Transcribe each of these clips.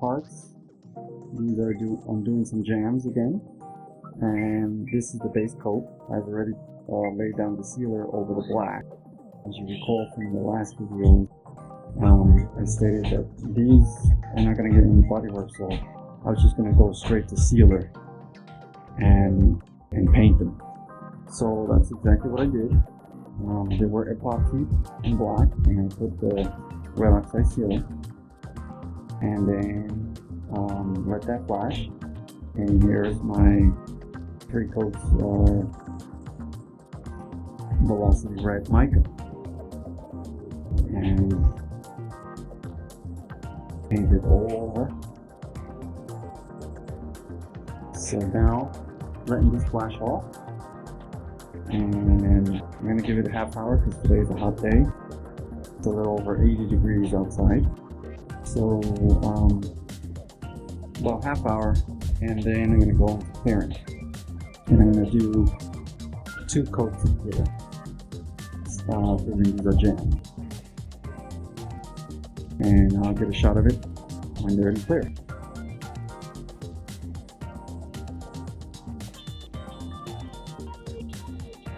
parts. These are I'm doing some jams again, and this is the base coat. I've already laid down the sealer over the black. As you recall from the last video, I stated that these are not going to get any bodywork, so I was just going to go straight to sealer and paint them. So that's exactly what I did. They were epoxy in black, and I put the red oxide sealer, and then let that flash. And here's my 3 coats Velocity Red mica, and paint it all over. So now letting this flash off, and I'm going to give it a half hour because today's a hot day. It's a little over 80 degrees outside. So about half hour, and then I'm going to go into clearing. And I'm going to do 2 coats of clear. These are jammed. And I'll get a shot of it when they're in clear.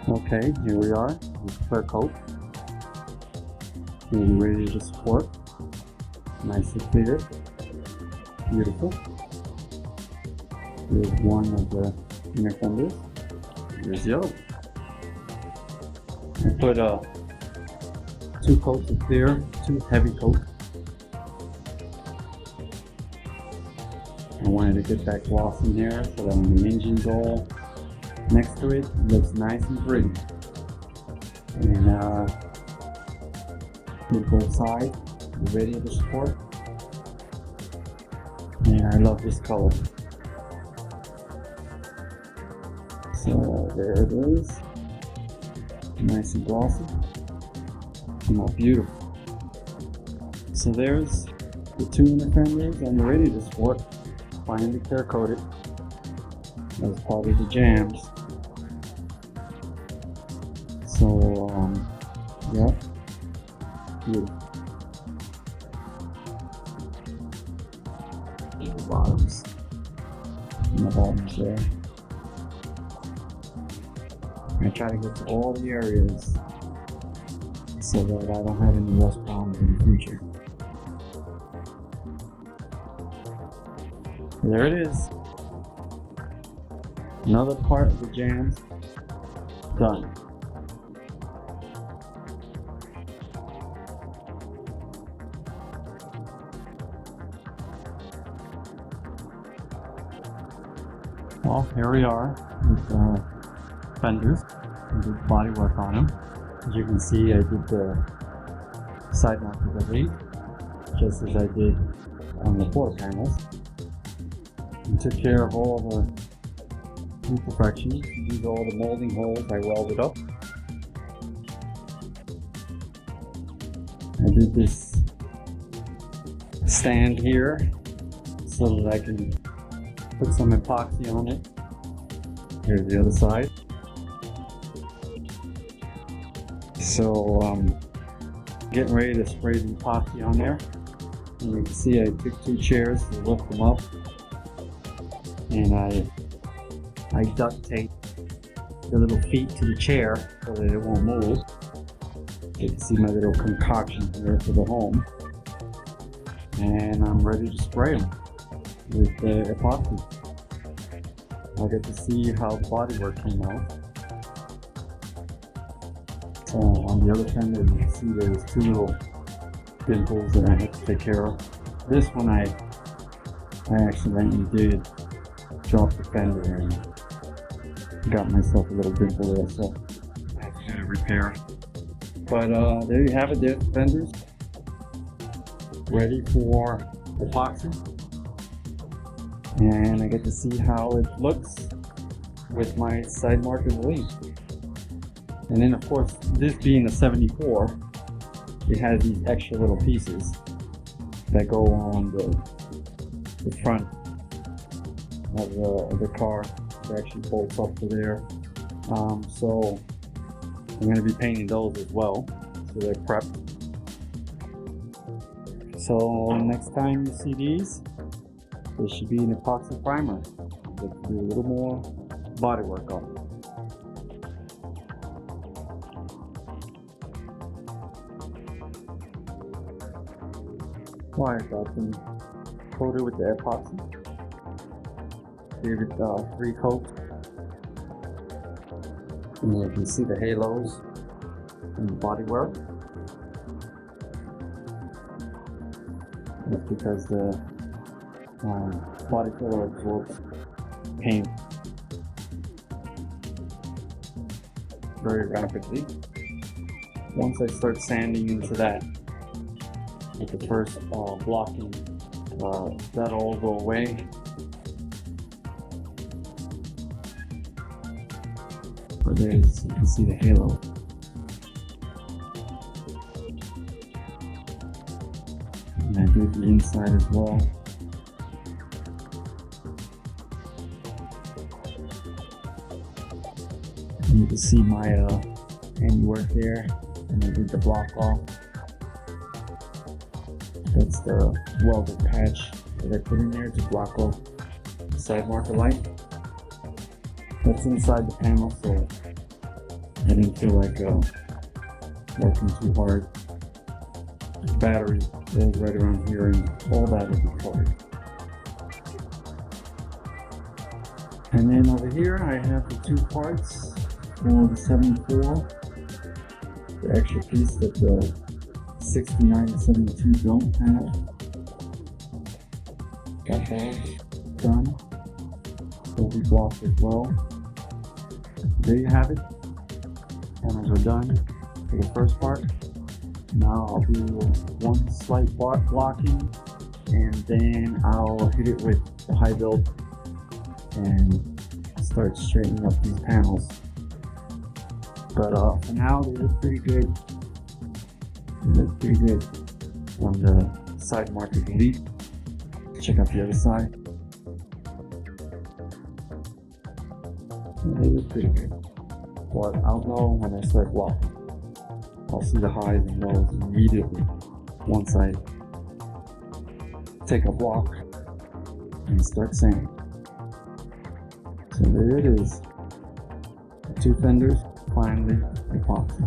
Okay, here we are with clear coat. And ready to support. Nice and clear. Beautiful. Here's one of the inner fenders. Here's the other. I put 2 coats of clear, 2 heavy coats. I wanted to get that gloss in there so that when the engine's all next to it, it looks nice and pretty. And beautiful side, ready to support. And I love this color. So there it is. Nice and glossy. Oh, beautiful. So there's the 2 inner fenders, and you're ready to support. Finally clear coated as part of the jams. So yeah, beautiful. The bottoms, and the bottoms there. I try to get to all the areas so that I don't have any rust problems in the future. There it is. Another part of the jams done. Well, here we are with fenders. I did body work on them. As you can see, I did the side markers already, just as I did on the floor panels. And took care of all the imperfections. These are all the molding holes I welded up. I did this stand here so that I can put some epoxy on it. Here's the other side. So getting ready to spray the epoxy on there. And you can see I took 2 chairs to lift them up, and I duct tape the little feet to the chair so that it won't move. You can see my little concoction here for the home, and I'm ready to spray them with the epoxy. I'll get to see how the bodywork came out. So on the other fender, you can see there's 2 little dimples that I had to take care of. This one I accidentally did drop the fender and got myself a little dimple there, so I have to do a repair. But there you have it, there's the fenders ready for epoxy, and I get to see how it looks with my side marker lead. And then of course, this being a 74, it has these extra little pieces that go on the front of the car. It actually bolts up to there. So I'm going to be painting those as well, so they're prepped. So next time you see these, there should be an epoxy primer. Let's do a little more body work on it. Alright, got them coated with the epoxy. Gave it 3 coats. And you can see the halos in the bodywork. That's because the body filler absorbs paint very rapidly. Once I start sanding into that with the first blocking, that'll all go away. But there you can see the halo. And I do the inside as well. And you can see my handiwork there, and I did the block off. That's the welded patch that I put in there to block off the side marker light. That's inside the panel, so I didn't feel like working too hard. The battery goes right around here, and all that is required. And then over here I have the 2 parts for the 74, the extra piece that the 69 and 72 don't have. Got those done. Will be blocked as well. There you have it. Cameras are done for the first part. Now I'll do one slight blocking, and then I'll hit it with the high build and start straightening up these panels. But for now, they look pretty good. They look pretty good on the side marker delete. Check out the other side. They look pretty good. But I'll know when I start blocking. I'll see the highs and lows immediately once I take a block and start sanding. So there it is. The 2 fenders finally epoxy.